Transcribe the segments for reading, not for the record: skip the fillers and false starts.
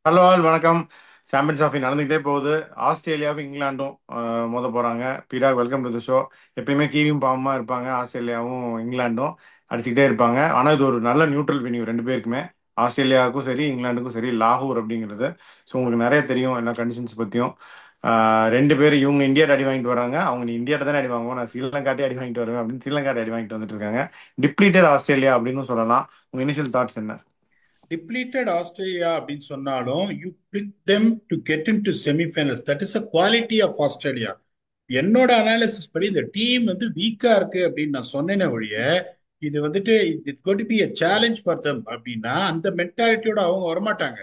Hello all வணக்கம். Champions ஆஃபி நடந்துகிட்டே போகுது. ஆஸ்திரேலியாவும் இங்கிலாண்டும் மோத போறாங்க. பீடா வெல்கம் டு தி ஷோ. எப்பயுமே கீரியும் பாவமா இருப்பாங்க. ஆஸ்திரேலியாவும் இங்கிலாண்டும் அடிச்சுக்கிட்டே இருப்பாங்க. ஆனால் இது ஒரு நல்ல நியூட்ரல் வென்யூ ரெண்டு பேருக்குமே. ஆஸ்திரேலியாவுக்கும் சரி இங்கிலாந்துக்கும் சரி லாகூர் அப்படிங்கிறது. ஸோ உங்களுக்கு நிறைய தெரியும் எல்லா கண்டிஷன்ஸ் பற்றியும். ரெண்டு பேரும் இவங்க இந்தியாட்ட அடி வாங்கிட்டு வராங்க. அவங்க நீ இந்தியாட்ட தானே அடி வாங்குவோம், நான் ஸ்ரீலங்காட்டே அடி வாங்கிட்டு வருவேன் அப்படின்னு ஸ்ரீலங்காட்டை அடி வாங்கிட்டு வந்துட்டு இருக்காங்க. டிப்ளீட்டட் ஆஸ்திரேலியா அப்படின்னு சொல்லலாம். உங்க இனிஷியல் தாட்ஸ் என்ன? டிப்ளீட்டட் ஆஸ்திரேலியா அப்படின்னு சொன்னாலும் you pick them to get into semifinals. That is a quality of Australia. என்னோட அனாலிசிஸ் படி இந்த டீம் வந்து வீக்கா இருக்கு அப்படின்னு நான் சொன்னேனே ஒழிய, இது வந்துட்டு it's going to be a challenge for them அப்படின்னா அந்த மென்டாலிட்டியோட அவங்க வரமாட்டாங்க.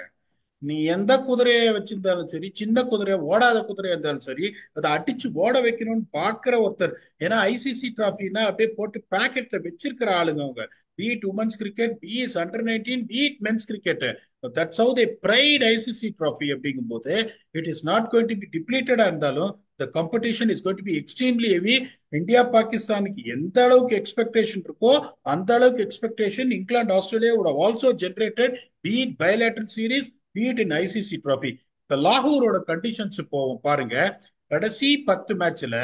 நீ எந்த குதிரையை வச்சிருந்தாலும் சரி, சின்ன குதிரை ஓடாத குதிரையா இருந்தாலும் சரி, அதை அடிச்சு ஓட வைக்கணும்னு பாக்குற ஒருத்தர். ஏன்னா ஐசிசி டிராஃபின்னா அப்படியே போட்டு பாக்கெட்ல வச்சிருக்கிற ஆளுங்க அவங்க. Beat women's cricket, beats under 19, beat men's cricket. That's how they pride ICC trophy. அப்படிங்கும் போது it is not going to be டிப்ளீட்டடா இருந்தாலும் the competition is going to be extremely heavy. India பாகிஸ்தானுக்கு எந்த அளவுக்கு எக்ஸ்பெக்டேஷன் இருக்கோ அந்த அளவுக்கு expectation England Australia would have also generated, be it bilateral series, be it in ICC trophy. இப்ப லாகூரோட கண்டிஷன்ஸ் போவோம் பாருங்க. கடைசி 10 மேட்ச்ல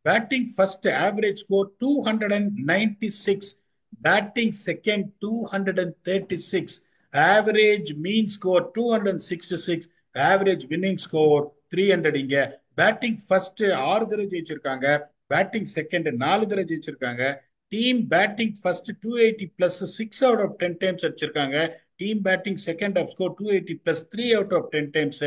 batting first average score 296, batting second 236, average mean score 266, average winning score 300. இங்க பேட்டிங் ஃபர்ஸ்ட் 6 தடவை ஜெயிச்சிருக்காங்க, batting second 4 தடவை ஜெயிச்சிருக்காங்க. Team batting first 280 plus 6 out of 10 times அடிச்சிருக்காங்க. Team batting second of score 280 plus 3 out of 10 times.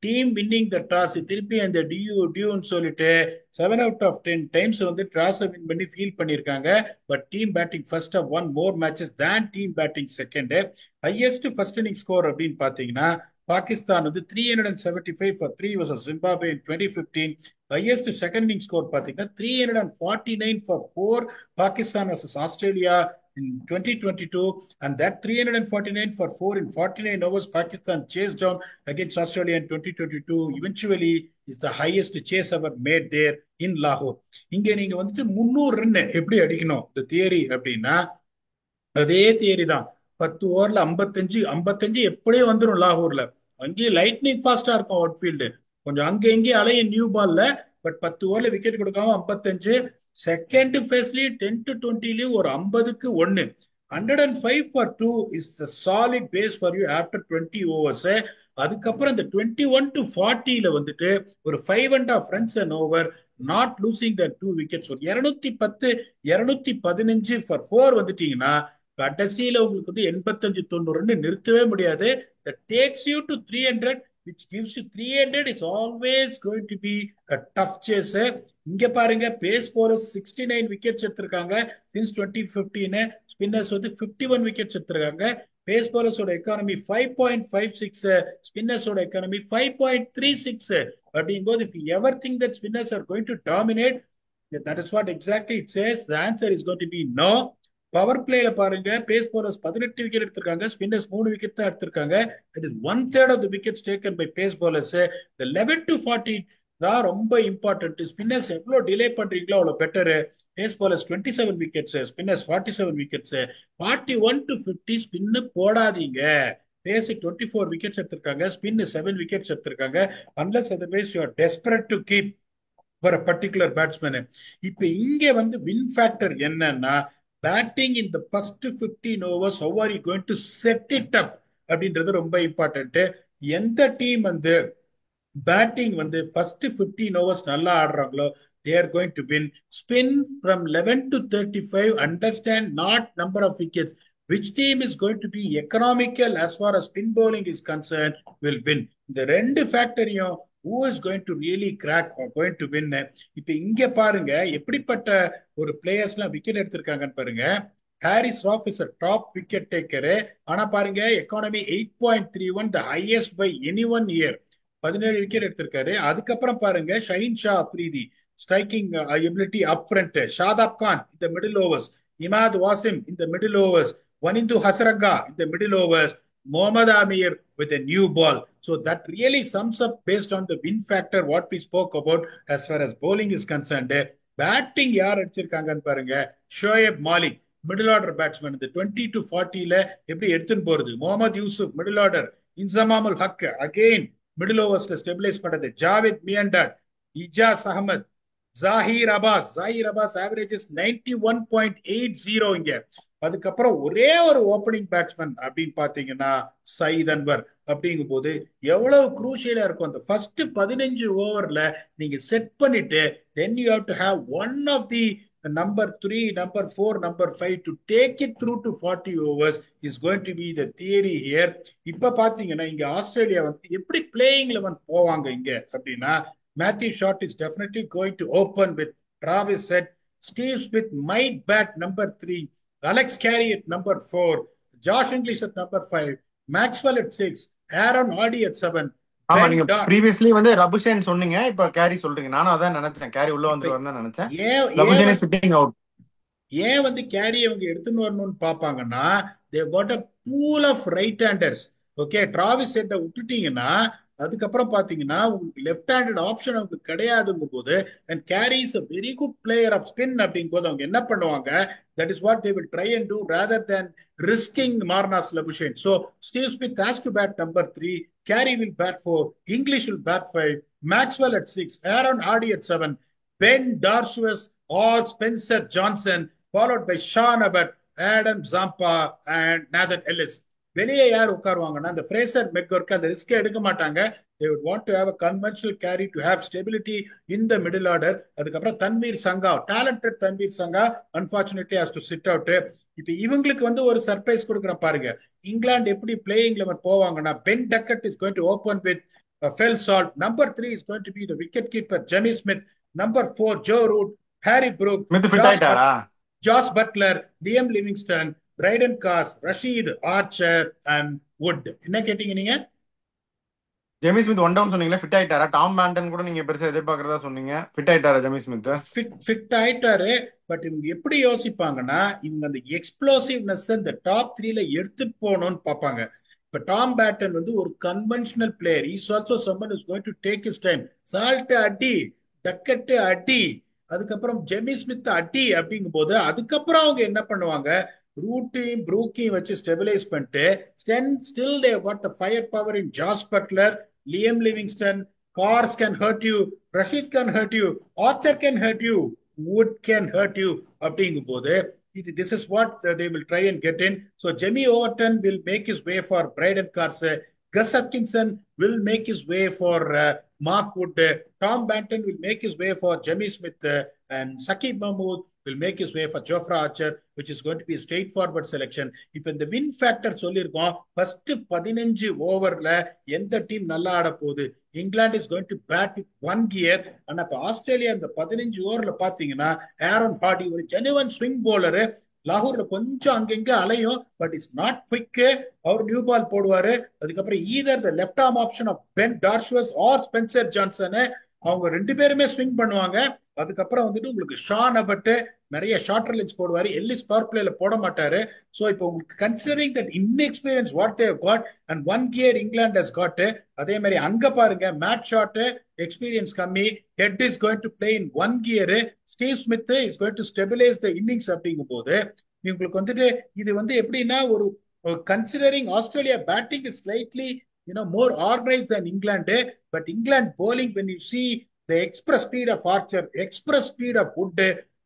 Team winning the toss, திருப்பி அந்த டியூன்னு சொல்லிட்டு 7 out of 10 டைம்ஸ் வந்து டாஸ் வின் பண்ணி ஃபீல் பண்ணியிருக்காங்க. But team batting first of one more matches than team batting second. Highest first inning score அப்படின்னு பாத்தீங்கன்னா பாகிஸ்தான் வந்து 375 for 3 versus Zimbabwe in 2015. Highest second inning score பாத்தீங்கன்னா 349 for 4 Pakistan versus Australia in 2022. And that 349 for 4 in 49 overs Pakistan chased down against Australia in 2022 eventually is the highest chase ever made there in Lahore. இங்க நீங்க வந்துட்டு 300 run எப்படி அடிக்கணும் இந்த theory அப்படின்னா அதே theory தான். 10 ஓவர்ல 55 55 எப்படியே வந்துடும் லாகூர்ல. அங்கேயும் லைட்னிங் ஃபாஸ்டா இருக்கும் அவுட்ஃபீல்டு. கொஞ்சம் அங்க எங்கேயும் அலையும் நியூ பால்ல. பட் 10 ஓவர்ல விக்கெட் கொடுக்காம 55. செகண்ட் ஃபேஸ்லயும் 10 to 20லயும் ஒரு 50க்கு 1. 105 for 2 is solid base for you after 20 overs. அதுக்கப்புறம் இந்த 21 to 40ல வந்துட்டு ஒரு 5.5 runs and over, not losing the 2 wickets. ஒரு 210 215 ஃபார் 4 வந்துட்டீங்கன்னா கடைசியில உங்களுக்கு வந்து 85 90 நிறுத்தவே முடியாது. that takes you to 300, which gives you 300 is always going to be a tough chase. இங்க பாருங்க, பேஸ் போலர்ஸ் 69 விக்கெட்ஸ் எடுத்திருக்காங்க since 2015. ஸ்பின்னர்ஸ் வந்து 51 விக்கெட்ஸ் எடுத்திருக்காங்க. பேஸ் போலர்ஸோட எக்கானமி 5.56, ஸ்பின்னர்ஸோட எக்கானமி 5.36. அப்படிங்கும்போது if you ever think that spinners are going to dominate, that is what exactly it says. The answer is going to be no. Power பிளேல பாருங்க, pace bowlers 18 wicket எடுத்திருக்காங்க, spinners 3 wicket தான் எடுத்திருக்காங்க. It is 1/3 of the wickets taken by pace bowlers. இந்த 11 to 40 தான் ரொம்ப important. Spinners எவ்வளவு delay பண்றீங்களோ அவ்வளவு better. Pace bowlers 27 wickets, spinners 47 wickets. 41 to 50 spin போடாதீங்க. பேஸ் 24 விக்கெட்ஸ் எடுத்திருக்காங்க, ஸ்பின் 7 விக்கெட்ஸ் எடுத்திருக்காங்க. Unless otherwise you are desperate to keep for a particular batsman. இப்ப இங்க வந்து வின் ஃபேக்டர் என்னன்னா, batting in the first 15 overs how are you going to set it up அப்படின்றது ரொம்ப important. எந்த team வந்து பேட்டிங் வந்து ஃபர்ஸ்ட் 15 overs நல்லா ஆடுறாங்களோ they are going to win. Spin from 11 to 35, understand not number of wickets. Which team is going to be economical as far as spin bowling is concerned will win. இந்த ரெண்டு ஃபேக்டரையும் who is going to really crack or going to win. இப்ப இங்க பாருங்க எப்படிப்பட்ட ஒரு பிளேயர்ஸ்லாம் wicket எடுத்திருக்காங்கன்னு பாருங்க. Haris Rauf is a top wicket taker. ஆனா பாருங்க economy 8.31, the highest by anyone here. 17 wicket எடுத்திருக்காரு. அதுக்கப்புறம் பாருங்க Shaheen Shah Afridi, striking ability up front. Shadab Khan இந்த மிடில் ஓவர்ஸ், இமாத் வாசிம் இந்த மிடில் ஓவர்ஸ், வனிந்து ஹசரங்கா இந்த middle overs, Mohammad Amir with a new ball. So that really sums up based on the win factor what we spoke about as far as bowling is concerned. Batting யார் அடிச்சிருக்காங்கன்னு பாருங்க. Shoaib Malik middle order batsman இந்த 20 to 40 எப்படி எடுத்துன்னு போறது. Mohammad Yousuf middle order, Inzamamul Haq again middle ஓவர்ஸ்ல stabilise பண்றது, Javed Miandad, Ijaz Ahmed, Zaheer Abbas averages 91.80 இங்க. அதுக்கப்புறம் ஒரே ஒரு ஓப்பனிங் பேட்ஸ்மேன் அப்படின்னு பாத்தீங்கன்னா சயித் அன்வர். அப்படிங்கும் போது எவ்வளவு குரூஷியலா இருக்கும் அந்த ஃபர்ஸ்ட் 15 ஓவர்ல நீங்க செட் பண்ணிட்டு then you have to have one of the number 3, number 4, number 5 to take it through to 40 overs is going to be the theory here. இப்ப பாத்தீங்கன்னா இங்க ஆஸ்திரேலியா வந்து எப்படி பிளேயிங் லெவன் போவாங்க இங்க அப்படின்னா, Matthew Short is definitely going to open with Travis Head, Steve Smith might bat number 3, Alex Carey at number 4, Josh English at number 5, Maxwell at 6, Aaron Hardy at 7, ஆமா, Ben நீங்க Dart. Previously வந்து ரபுஷேன் சொன்னீங்க, இப்ப carry சொல்றீங்க. நானும் அதான் நினைச்சேன், carry உள்ள இப்ப வந்துருவாருன்னு தான் நினைச்சேன். ஏன் ஏன் ரபுஷேன் இஸ் வந்து சிட்டிங் அவுட். ஏன் வந்து கேரி அவங்க எடுத்துன்னு வரணும்னு பாப்பாங்கன்னா, they got a pool of right handers. Okay, Travis ஹெட்டை விட்டுட்டீங்கன்னா அதுக்கப்புறம் பாத்தீங்கன்னா உங்களுக்கு லெஃப்ட் ஹேண்டட் ஆப்ஷன் அவங்களுக்கு கிடையாதுங்கும் போது, and Carey is a very good player of spin அப்படிங்கும் போது அவங்க என்ன பண்ணுவாங்க, that is what they will try and do rather than risking Marnus Labuschagne. So Steve Smith has to bat number 3, Carey will bat 4, Inglis will bat 5, Maxwell at 6, Aaron Hardy at 7, Ben Darshus or Spencer Johnson, followed by Sean Abbott, Adam Zampa and Nathan Ellis. வெளியே யார் உட்காருவாங்கன்னா இந்த Fraser மெக்கோர்க்கு அந்த risk எடுக்க மாட்டாங்க. they would want to have a conventional carry to have stability in the middle order. அதுக்கப்புறம் Tanveer Sangha, talented Tanveer Sangha unfortunately has to sit out. இப்ப இவங்களுக்கு வந்து ஒரு சர்ப்ரைஸ் கொடுக்குற பாருங்க, இங்கிலாந்து எப்படி பிளேயிங் லெவன் போவாங்கன்னா, Ben Duckett is going to open with Phil Salt, number 3 is going to be the wicket keeper Jamie Smith, number 4 Joe Root, Harry Brook, Smith fit ஆயிட்டாரா? Jos Buttler, Liam Livingstone, Brydon Carse, Rashid Archer and Wood. என்ன கேட்டீங்க நீங்க? Jamie Smith one down சொன்னீங்களா, fit ஆயிட்டாரா? Tom Banton கூட நீங்க பெருசா எதிர்பார்க்கறதா சொன்னீங்க, ஃபிட் ஆயிட்டாரா ஜெமி ஸ்மித்? ஃபிட் ஆயிட்டாரு. பட் இவங்க எப்படி யோசிப்பாங்கன்னா, இவங்க அந்த எக்ஸ்ப்ளோசிவ்னஸ் இந்த டாப் 3ல எடுத்துட்டு போகணும்னு பார்ப்பாங்க. இப்ப டாம் பேட்டன் வந்து ஒரு conventional player, is also someone is going to take is time. Salt அடி, டக்கெட்டு அடி, அதுக்கப்புறம் ஜெமி ஸ்மித் அடி அப்படிங்கும் போது அதுக்கப்புறம் அவங்க என்ன பண்ணுவாங்க, ரூட்டையும் ப்ரூக்கையும் வச்சு ஸ்டெபிலைஸ் பண்ணிட்டு still they what fire power in Jos Buttler, Liam Livingstone, Carse can hurt you, Rashid can hurt you, Archer can hurt you, Wood can hurt you. அப்படிங்கும் போது this is what they will try and get in. So Jimmy Overton will make his way for Braden Carse, Gus Atkinson will make his way for Mark Wood, Tom Banton will make his way for Jimmy Smith, and Saqib Mahmood will make his way for Jofra Archer, which is going to be a straightforward selection. இப்போ இந்த win factor சொல்லியிருக்கோம், first 15 ஓவர்ல எந்த team நல்லா ஆட போகுது. England is going to bat with 1 gear. ஆனா இப்ப ஆஸ்திரேலியா இந்த 15 ஓவர்ல பாத்தீங்கன்னா ஆரோன் ஹார்டி ஒரு ஜெனுவன் ஸ்விங் போலரு, லாகூர்ல கொஞ்சம் அங்கங்க அலையும், பட் இட்ஸ் நாட் குவிக். அவர் நியூ பால் போடுவாரு. அதுக்கப்புறம் either the left arm option of Ben Dwarshuis or Spencer Johnson, அவங்க 2 பேருமே ஸ்விங் பண்ணுவாங்க. அதுக்கப்புறம் வந்துட்டு உங்களுக்கு ஷான் அபட் நிறைய ஷார்டர் லென்ஸ் போடுவாரு, எல்லிஸ் பவர் பிளேல போட மாட்டாரு. சோ இப்போ உங்களுக்கு considering that inexperience what they got and 1 gear England has got. அதே மாதிரி அங்க பாருங்க, மேட் ஷாட் எக்ஸ்பீரியன்ஸ் கம்மி, head is going to play in 1 gear, Steve Smith is going to stabilise the innings. அப்படிங்கும் போது உங்களுக்கு வந்துட்டு இது வந்து எப்படின்னா, ஒரு considering Australia batting is slightly more organized than England, but England bowling, when you see the express speed of Archer, express speed of Wood,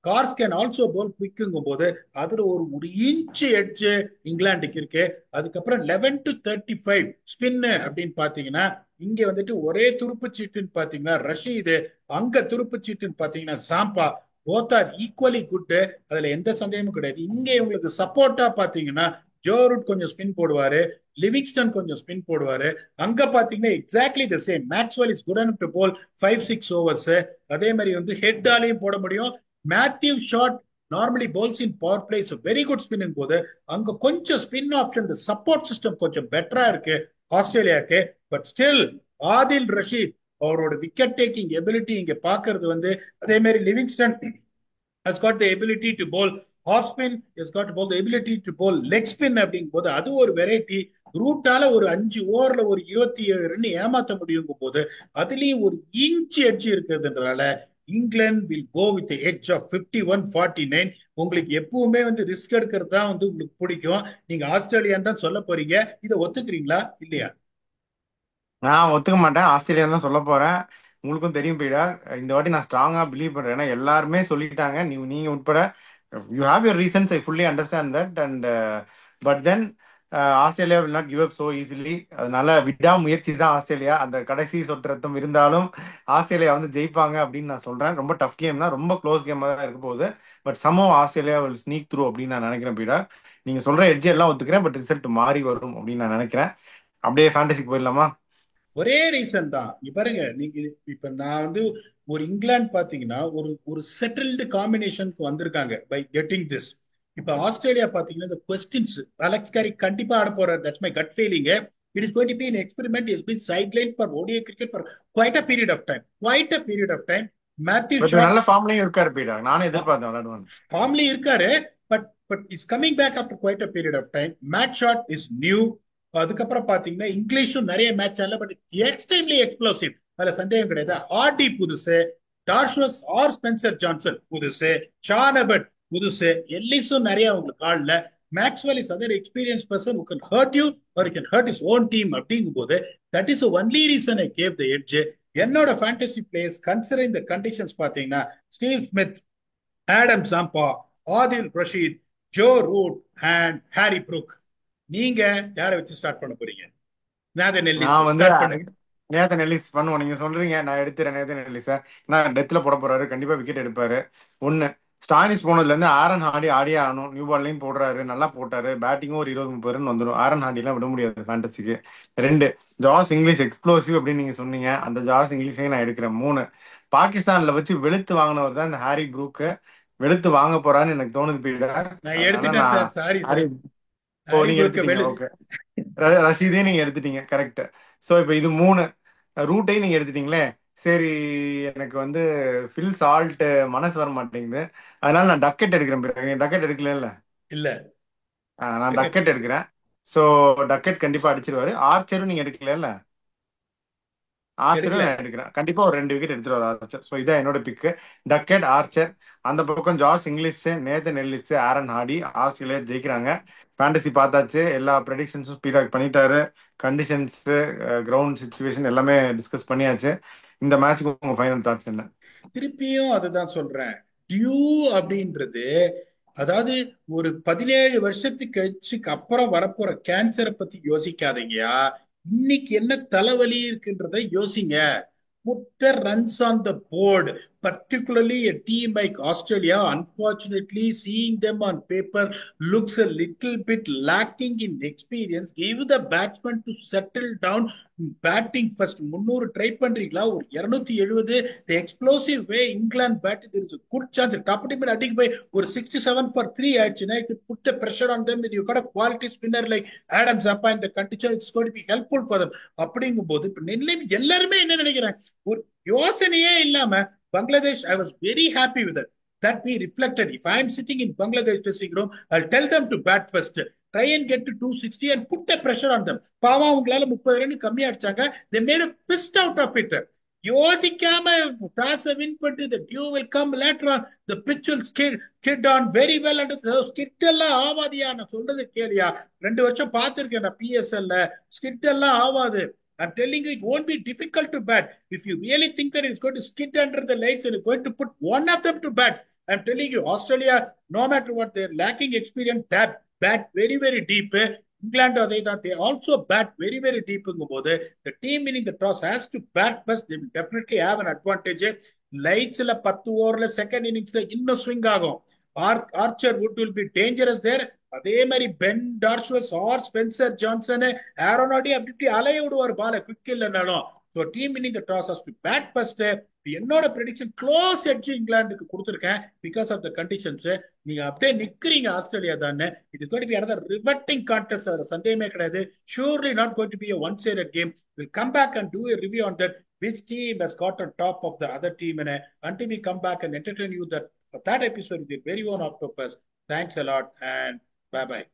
cars can also bowl quick-ங்கும் போது அதுல ஒரு இன்ச் எட்ஜ் இங்கிலாந்துக்கு இருக்கு. அதுக்கப்புறம் 11 to 35 ஸ்பின் அப்படின்னு பாத்தீங்கன்னா, இங்க வந்துட்டு ஒரே துருப்பு சீட்டுன்னு பாத்தீங்கன்னா ரஷீது, அங்க துருப்பு சீட்டுன்னு பாத்தீங்கன்னா Zampa, both are equally good, அதுல எந்த சந்தேகமும் கிடையாது. இங்க உங்களுக்கு சப்போர்ட்டா பாத்தீங்கன்னா ஜோ ரூட் கொஞ்சம் ஸ்பின் போடுவாரு, லிவிங்ஸ்டன் கொஞ்சம் ஸ்பின் போடுவாரு. அங்க பாத்தீங்கன்னா exactly the same. Maxwell is good enough to bowl 5-6 overs. அதே மாதிரி வந்து ஹெட்டாலையும் போட முடியும். மேத்யூ ஷாட் நார்மலி போல்ஸ் இன் பவர் பிளே, வெரி குட் ஸ்பின்னும் போது அங்க கொஞ்சம் ஸ்பின் ஆப்ஷன், சப்போர்ட் சிஸ்டம் கொஞ்சம் பெட்டரா இருக்கு ஆஸ்திரேலியாவுக்கு. பட் ஸ்டில் ஆதில் ரஷீத் அவரோட விக்கெட் டேக்கிங் எபிலிட்டி இங்க பாக்குறது வந்து, அதே மாதிரி Livingstone has got the ability to bowl off spin, has got the ability to bowl leg spin. அப்படிங்கும் போது அது ஒரு வெரைட்டி. ரூட்டால ஒரு 5 ஓவர்ல ஒரு 27 ரன் ஏமாத்த முடியும் போது அதுலயும் ஒரு இன்ச் எட்ஜ் இருக்கிறதுனால England will go with edge of 51-49. உங்களுக்கு எப்பவுமே வந்து ரிஸ்க் எடுக்கிறது தான் வந்து உங்களுக்கு பிடிக்கும். நீங்க ஆஸ்திரேலியான்னு தான் சொல்ல போறீங்க. இதை ஒத்துக்கிறீங்களா இல்லையா? நான் ஒத்துக்க மாட்டேன், ஆஸ்திரேலியா தான் சொல்ல போறேன். உங்களுக்கும் தெரியும் பீடா, இந்த வாட்டி நான் ஸ்ட்ராங்கா பிலீவ் பண்றேன். ஏன்னா எல்லாருமே சொல்லிட்டாங்க, நீங்க உட்பட. You have your reasons, I fully understand that. And but then Australia will not give up so easily. அதனால விடாமுயற்சி தான் ஆஸ்திரேலியா. அந்த கடைசி சொட்டு ரத்தம் இருந்தாலும் ஆஸ்திரேலியா வந்து ஜெயிப்பாங்க அப்படின்னு நான் சொல்றேன். ரொம்ப டஃப் கேம் தான், ரொம்ப க்ளோஸ் கேமாக தான் இருக்க போகுது. But somehow Australia will sneak through அப்படின்னு நான் நினைக்கிறேன் பீடா. நீங்க சொல்ற எட்ஜ் எல்லாம் ஒத்துக்கிறேன், பட் ரிசல்ட் மாறி வரும் அப்படின்னு நான் நினைக்கிறேன். அப்படியே ஃபேண்டசிக்கு போயிடலாமா? ஒரே ரீசன் தான். இங்க பாருங்க, நீங்க இப்ப நான் வந்து ஒரு இங்கிலாந்து பாத்தீங்கன்னா ஒரு ஒரு செட்டில்டு காம்பினேஷனுக்கு வந்திருக்காங்க பை கெட்டிங் திஸ். இப்ப ஆஸ்திரேலியா பாத்தீங்கன்னா இந்த கொஸ்டின்ஸ் அலெக்ஸ் கேரி கண்டிப்பா ஆட போறாரு. That's my gut feeling. It is going to be an experiment. He has been sidelined for ODI cricket for quite a period of time. Quite a period of time. Matthew but Shaw நல்ல ஃபார்ம்லயும் இருக்காரு பீடா, நானும் எதிர்பார்த்தேன் விளையாடுவான்னு. ஃபார்ம்லி இருக்காரு. But is coming back after quite a period of time. Matt Short is new. அதுக்கப்புறம் பாத்தீங்கன்னா இங்கிலீஷும் நிறைய மேட்ச் ஆகல, பட் எக்ஸ்ட்ரீம்லி எக்ஸ்ப்ளோசிவ், அதுல சந்தேகம் கிடையாது. ஆர்டி புதுசு, டார்ஷஸ் ஆர் ஸ்பென்சர் ஜான்சன் புதுசு, சானபட் புதுசு, எல்லிஸும் நிறைய உங்களுக்கு ஆடல. Maxwell is other experience person who can hurt you or he can hurt his own team. அப்படிங்கும் போது that is only reason I gave the edge. என்னோட fantasy players considering the conditions பாத்தீங்கன்னா Steve Smith, Adam Zampa, Adil Rashid, Joe Root and Harry Brook. நீங்க யாரை வச்சு start பண்ண போறீங்க? Nathan Ellis நான் வந்து ஸ்டார்ட் பண்ணுங்க. நேத்தன் எல்லிஸ் பண்ணுவோம், நீங்க சொல்றீங்க, நான் எடுத்துறேன் நேத்தன் எல்லிஸை. நான் டெத்ல போட போறாரு, கண்டிப்பா விக்கெட் எடுப்பாரு. ஒன்னு, ஸ்டானிஸ் போனதுல இருந்து ஆரன் ஹார்டி ஆடியே ஆகணும். நியூ பால்லையும் போடுறாரு, நல்லா போட்டாரு. பேட்டிங்கும் ஒரு 20-30 ரன் வந்துடும். ஆரன் ஹார்டிலாம் விட முடியாது ஃபேண்டசிக்கு. ரெண்டு, ஜாஸ் இங்கிலீஷ் எக்ஸ்ப்ளோசிவ் அப்படின்னு நீங்க சொன்னீங்க, அந்த ஜாஸ் இங்கிலீஷையும் நான் எடுக்கிறேன். மூணு, பாகிஸ்தான்ல வச்சு வெளுத்து வாங்கினவர் தான் இந்த ஹாரி ப்ரூக்கு. வெளுத்து வாங்க போறான்னு எனக்கு தோணுது பீடா. நான் அதனால எடுத்துட்டேன் நான் சார், சாரி ஹாரி. சார். ஓ, ஹாரி நீங்க ப்ரூக்க எடுத்துட்டீங்க, வெளி. ஓகே. ரஷீதையும் நீங்க எடுத்துட்டீங்க, கரெக்ட். ஸோ இப்போ இது மூணு. ரூட்டையும் நீங்க எடுத்துட்டீங்களே. சரி, எனக்கு வந்து ஃபில் சால்ட் மனசு வர மாட்டேங்குது. அதனால நான் டக்கெட் எடுக்கிறேன். பிறகு டக்கெட் எடுக்கல. இல்ல. நான் டக்கெட் எடுக்கிறேன். ஸோ டக்கெட் கண்டிப்பா அடிச்சிருவாரு. ஆர்ச்சரும் நீங்க எடுக்கல. ஆர்ச்சரும் எடுக்கல. நான் எடுக்கிறேன், கண்டிப்பா ஒரு 2 விக்கெட் எடுத்துருவாரு ஆர்ச்சர். ஸோ இதான் என்னோட பிக்கு. Duckett, Archer. அந்த பக்கம் Josh Inglis, Nathan Ellis, Aaron Hardie. Australia ஜெயிக்கிறாங்க. ஃபேண்டசி பார்த்தாச்சு, எல்லா ப்ரெடிக்ஷன்ஸும் ஸ்பீடாக் பண்ணிட்டாரு. கண்டிஷன்ஸ், கிரவுண்ட் சுச்சுவேஷன் எல்லாமே டிஸ்கஸ் பண்ணியாச்சு. இந்த மேட்ச்க்கு உங்க ஃபைனல் தாட்ஸ் என்ன? திருப்பியும் அதுதான் சொல்றேன். டியூ அப்படின்றது, அதாவது ஒரு 17 வருஷத்துக்கு கழிச்சுக்கு அப்புறம் வரப்போற கேன்சரை பத்தி யோசிக்காதீங்கயா. இன்னைக்கு என்ன தலைவலி இருக்குன்றத யோசிங்க. Put the runs on the board, particularly a team like Australia. Unfortunately, seeing them on paper looks a little bit lacking in experience. Give the batsman to settle down. Batting first. 300 try பண்றீங்களா? ஒரு 270. The explosive way England bat, there is a good chance. Top team அடிக்க போய் ஒரு 67 for 3 ஆயிடுச்சுன்னா, you could put the pressure on them. You got a quality spinner like Adam Zampa in the condition. It's going to be helpful for them. அப்படிங்கும் போது இப்ப எல்லாருமே என்ன நினைக்கிறாங்க, ஒரு யோசனையே இல்லாம Bangladesh. I was very happy with that be reflected. If I am sitting in Bangladesh dressing room, I tell them to bat first, try and get to 260 and put the pressure on them. பாவம், அவங்களால 30 run கம்மியா அடிச்சாங்க. they made a fist out of it. யோசிக்காம toss win பண்ணி the dew will come later on, the pitch will skid on very well. and skid எல்லாம் ஆவாதியா, நான் சொல்றது கேளியா. 2 வருஷம் பார்த்திருக்கேன் நான் PSL. skid எல்லாம் ஆவாது. I'm telling you, it won't be difficult to bat. If you really think that it's going to skid under the lights and you're going to put one of them to bat, I'm telling you, Australia, no matter what, they're lacking experience, that bat very, very deep. England, they also bat very, very deep. The team winning the toss has to bat first. They will definitely have an advantage. Lights, 10 over second innings, இன்னும் swing ஆகும். Archer Wood will be dangerous there. அதே மாதிரி Ben Dwarshuis or Spencer Johnson, ஆரோனாடி அப்படி இப்படி அலைய விடுவார் பால குவிக் இல்லைனாலும். So team winning the toss has to bat first. என்னோட ப்ரெடிக்ஷன் க்ளோஸ் எட்ஜ் இங்கிலாந்துக்கு கொடுத்துருக்கேன் பிகாஸ் ஆஃப் த கண்டிஷன்ஸ். நீங்க அப்படியே நிக்கிறீங்க ஆஸ்திரேலியா தானே. It is going to be another riveting contest. அதுல சந்தேகமே கிடையாது. surely not going to be a one-sided game. We'll come back and do a review on that, which team has got on top of the other team. And until we come back and entertain you that episode with your very own Octopus. Thanks a lot and bye bye.